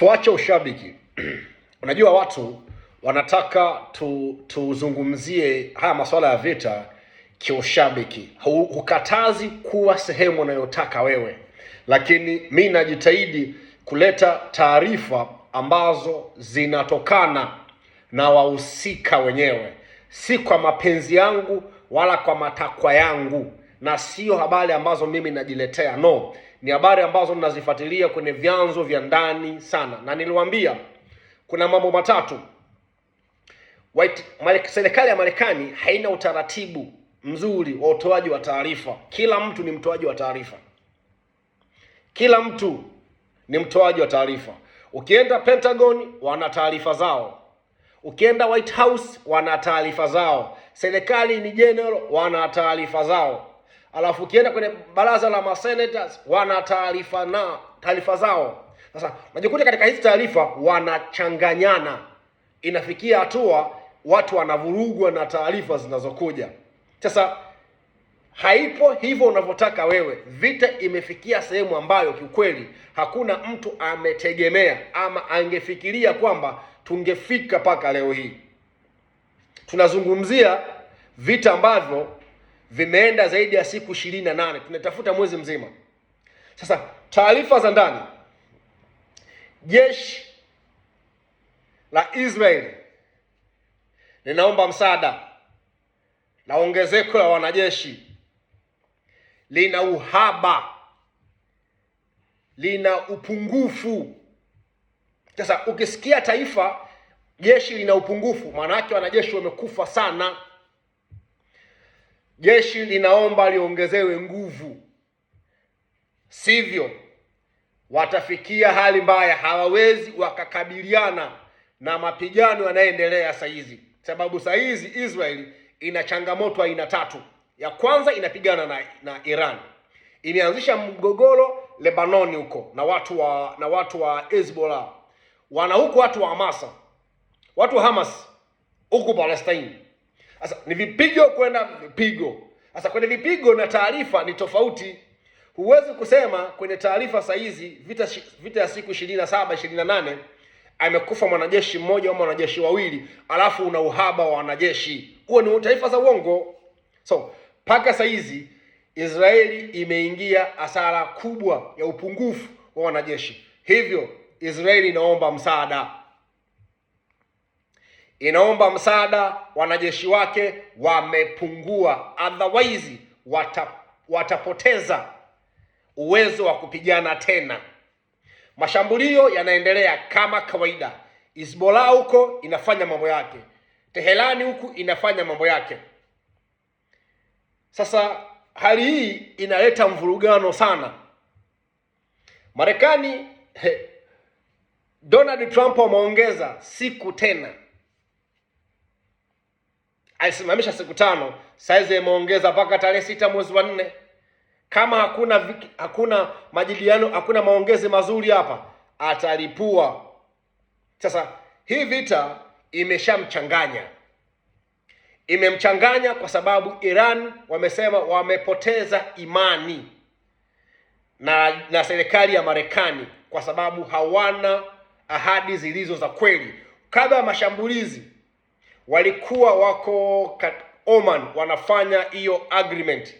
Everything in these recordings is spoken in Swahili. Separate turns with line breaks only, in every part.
Tuache ushabiki. Unajua watu wanataka tuzungumzie haya masuala ya vita kiushabiki. Hukatazi kuwa sehemu unayotaka wewe, lakini mi najitahidi kuleta taarifa ambazo zinatokana na wahusika wenyewe, si kwa mapenzi yangu wala kwa matakwa yangu, na sio habari ambazo mimi najiletea. No, ni habari ambazo ninazifuatilia kwenye vyanzo vya ndani sana, na niliwaambia kuna mambo matatu. Serikali ya Marekani haina utaratibu mzuri wa utoaji wa taarifa. Kila mtu ni mtoaji wa taarifa, kila mtu ni mtoaji wa taarifa. Ukienda Pentagon wana taarifa zao, ukienda White House wana taarifa zao, serikali ni general wana taarifa zao, alafu ukienda kwenye baraza la masenators wana taarifa zao. Sasa unajikuta katika hizi taarifa wanachanganyana, inafikia hatua watu wanavurugwa na taarifa zinazokuja. Sasa haipo hivyo unavyotaka wewe. Vita imefikia sehemu ambayo kiukweli hakuna mtu ametegemea ama angefikiria kwamba tungefika mpaka leo hii. Tunazungumzia vita ambavyo vimeenda zaidi ya siku 28, tunatafuta mwezi mzima. Sasa taarifa za ndani, jeshi la Israeli linaomba msaada na ongezeko la wanajeshi, lina uhaba, lina upungufu. Sasa ukisikia taifa jeshi lina upungufu, maana yake wanajeshi wamekufa sana. Jeshi linaomba liongezewe nguvu, sivyo watafikia hali mbaya, hawawezi wakakabiliana na mapigano yanayoendelea saa hizi. Sababu saa hizi Israeli ina changamoto aina tatu. Ya kwanza, inapigana na Iran. Imeanzisha mgogoro Lebanoni huko na watu wa Hezbollah. Wana huko watu wa Hamas huko Palestine. Sasa ni vipigo kwenda vipigo. Sasa kwenye vipigo na taarifa ni tofauti. Huwezi kusema kwenye taarifa saa hizi vita ya siku 27 28 amekufa mwanajeshi mmoja au mwanajeshi wawili, alafu una uhaba wa wanajeshi. Huo ni taarifa za uongo. So mpaka saa hizi Israeli imeingia hasara kubwa ya upungufu wa wanajeshi. Hivyo Israeli inaomba msaada, wanajeshi wake wamepungua, otherwise watapoteza uwezo wa kupigana tena. Mashambulio yanaendelea kama kawaida. Hezbollah huko inafanya mambo yake, Teherani huku inafanya mambo yake. Sasa hali hii inaleta mvurugano sana. Marekani, Donald Trump ameongeza siku tena, alisimamisha siku 5, saizi ameongeza mpaka tarehe 6 mwezi wa 4. Kama hakuna majadiliano, hakuna maongezi mazuri hapa, atalipua. Sasa hii vita imemchanganya kwa sababu Iran wamesema wamepoteza imani na serikali ya Marekani kwa sababu hawana ahadi zilizo za kweli. Kabla ya mashambulizi walikuwa wako Oman wanafanya hiyo agreement,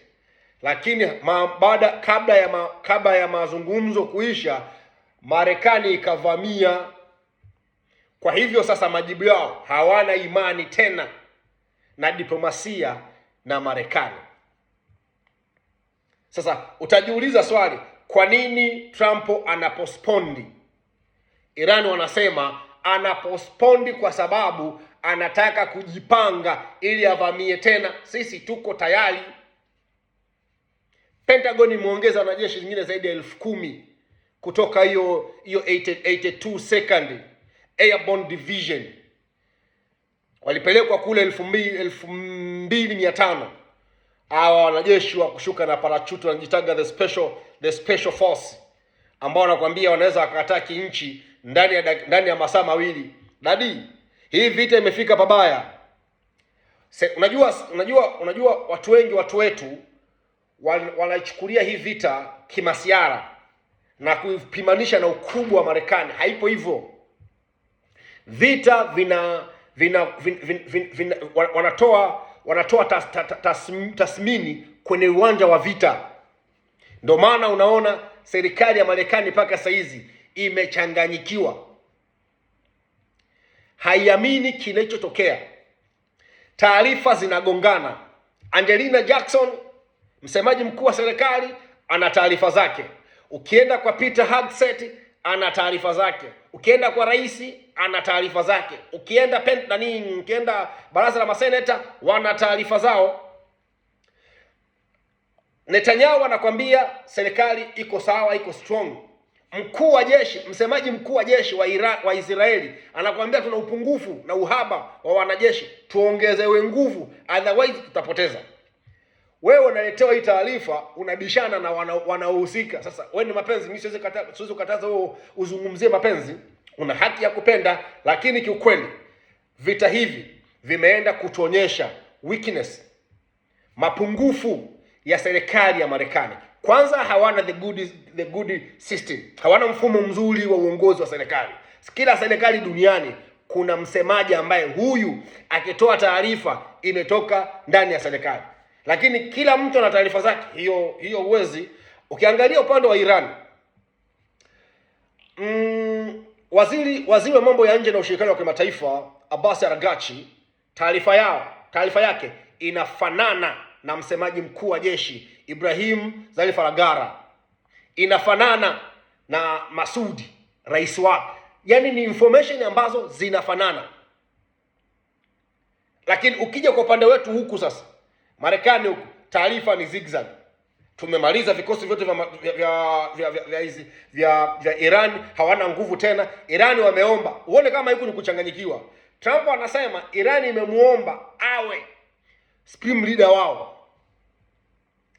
lakini kabla ya mazungumzo kuisha, Marekani ikavamia. Kwa hivyo sasa majibu yao, hawana imani tena na diplomasia na Marekani. Sasa utajiuliza swali, kwa nini Trump anapospondi? Iran wanasema anapospondi kwa sababu anataka kujipanga ili avamie tena. Sisi tuko tayari. Pentagon imeongeza wanajeshi zingine zaidi ya 10,000 kutoka hiyo 82nd Airborne Division. Walipelekwa kule 2500. Hawa wanajeshi wa kushuka na parachuti wanajitaga the special force, ambao wanakuambia wanaweza wakataki nchi ndani ya masaa mawili. Dadi, hii vita imefika pabaya. Unajua watu wengi, watu wetu wanaichukulia hii vita kimasiara, na kuipimanisha na ukubwa wa Marekani. Haipo hivyo. Vita wanatoa tasmini kwenye uwanja wa vita. Ndio maana unaona serikali ya Marekani mpaka sasa hizi imechanganyikiwa, haiamini kilichotokea. Taarifa zinagongana. Angelina Jackson, msemaji mkuu wa serikali, ana taarifa zake. Ukienda kwa Peter Hegseth ana taarifa zake. Ukienda kwa rais ana taarifa zake. Ukienda baraza la maseneta wana taarifa zao. Netanyahu anakwambia serikali iko sawa, iko strong. Mkuu wa jeshi, msemaji mkuu wa jeshi wa Israeli anakwambia tuna upungufu na uhaba wa wanajeshi, tuongezewe nguvu, otherwise tutapoteza. Wewe unaletewa hii taarifa, unabishana na wanaohusika. Sasa wewe ni mapenzi, mimi siwezi kukataza wewe uzungumzie mapenzi, una haki ya kupenda, lakini kiukweli vita hivi vimeenda kutuonyesha weakness, mapungufu ya serikali ya Marekani. Kwanza hawana the good system. Hawana mfumo mzuri wa uongozi wa serikali. Kila serikali duniani kuna msemaji ambaye huyu akitoa taarifa imetoka ndani ya serikali. Lakini kila mtu ana taarifa zake. Hiyo uwezi. Ukiangalia upande wa Iran, waziri wa mambo ya nje na ushirikiano wa kimataifa Abbas Araghchi, taarifa yake inafanana na msemaji mkuu wa jeshi Ibrahim Zalif Al-Gara, inafanana na Masudi rais wake. Yaani ni information ambazo zinafanana. Lakini ukija kwa upande wetu huku sasa Marekani huku, taarifa ni zigzag. Tumemaliza vikosi vyote vya Iran, hawana nguvu tena. Iran wameomba. Uone kama huku ni kuchanganyikiwa. Trump anasema Iran imemuomba awe supreme leader wao.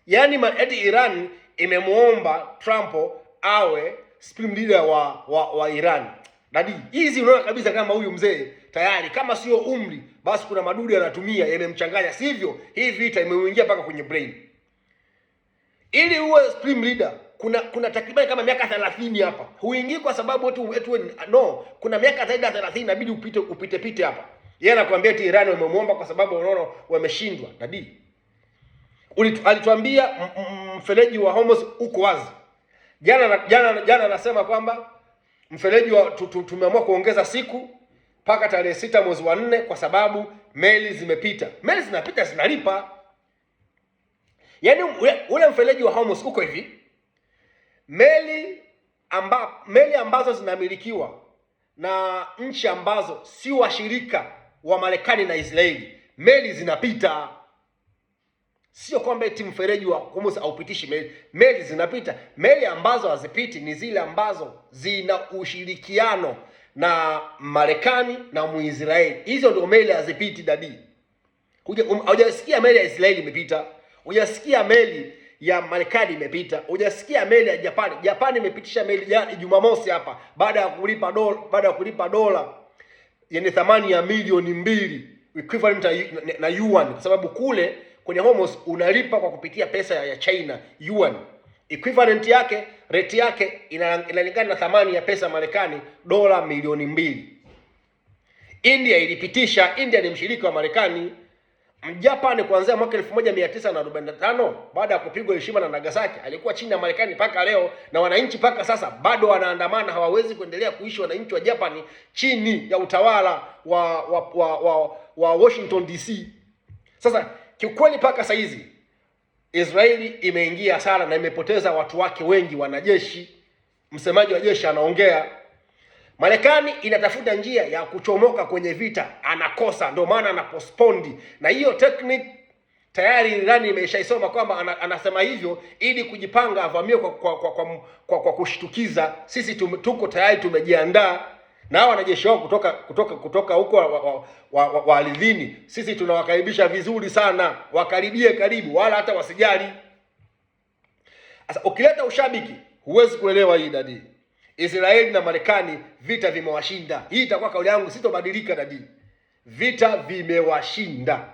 Yaani eti Iran imemuomba Trump awe supreme leader wa Iran. Dadi, hizi unaona kabisa kama huyu mzee tayari, kama sio umri basi kuna madudu anatumia yamemchanganya, sivyo? Hii vita imeingia mpaka kwenye brain. Ili uwe supreme leader kuna takriban kama miaka 30 hapa. Huingii kwa sababu no, kuna miaka zaidi ya 30 inabidi upite hapa. Yeye anakuambia eti Iran wamemuomba kwa sababu unaona wameshindwa. Dadi, alituambia mfereji wa Hormuz uko wazi. Jana anasema kwamba mfereji tumeamua kuongeza siku mpaka tarehe 6 mwezi wa 4 kwa sababu meli zimepita. Meli zinapita zinalipa. Yaani ule mfereji wa Hormuz uko hivi. Meli ambazo zinamilikiwa na nchi ambazo si washirika wa Marekani na Israeli, meli zinapita. Sio kwamba eti mfereji wa Hormuz haupitishi meli zinapita. Meli ambazo hazipiti ni zile ambazo zina ushirikiano na Marekani na Muisraeli. Hizo ndio meli hazipiti dadi. Hujasikia meli ya Israeli imepita, hujasikia meli ya Marekani imepita, hujasikia meli ya Japani. Japani imepitisha meli Jumamosi hapa baada ya kulipa dola yenye thamani ya milioni 2 equivalent na yuan, kwa sababu kule kwenye Hormuz unalipa kwa kupitia pesa ya China yuan. Equivalent yake, rate yake inalingana na thamani ya pesa Marekani, dola milioni 2. India ilipitisha. India ni mshirika wa Marekani. Japan kuanzia mwaka 1945 baada ya kupigwa Hiroshima na Nagasaki alikuwa chini ya Marekani mpaka leo, na wananchi mpaka sasa bado wanaandamana. Hawawezi kuendelea kuishi wananchi wa Japan chini ya utawala wa Washington DC. Sasa kiukweli mpaka saa hizi Israeli imeingia hasara na imepoteza watu wake wengi, wanajeshi. Msemaji wa jeshi anaongea. Marekani inatafuta njia ya kuchomoka kwenye vita, anakosa, ndio maana anapostpone. Na hiyo technique tayari Iran imeshaisoma kwamba anasema hivyo ili kujipanga avamie kwa kushtukiza. Sisi tuko tayari, tumejiandaa na hao wanajeshi wao kutoka huko wa ardhini. Sisi tunawakaribisha vizuri sana, wakaribie karibu, wala hata wasijali. Sasa ukileta ushabiki huwezi kuelewa hii dadi. Israeli na Marekani vita vimewashinda. Hii itakuwa kauli yangu, sitobadilika dadi. Vita vimewashinda.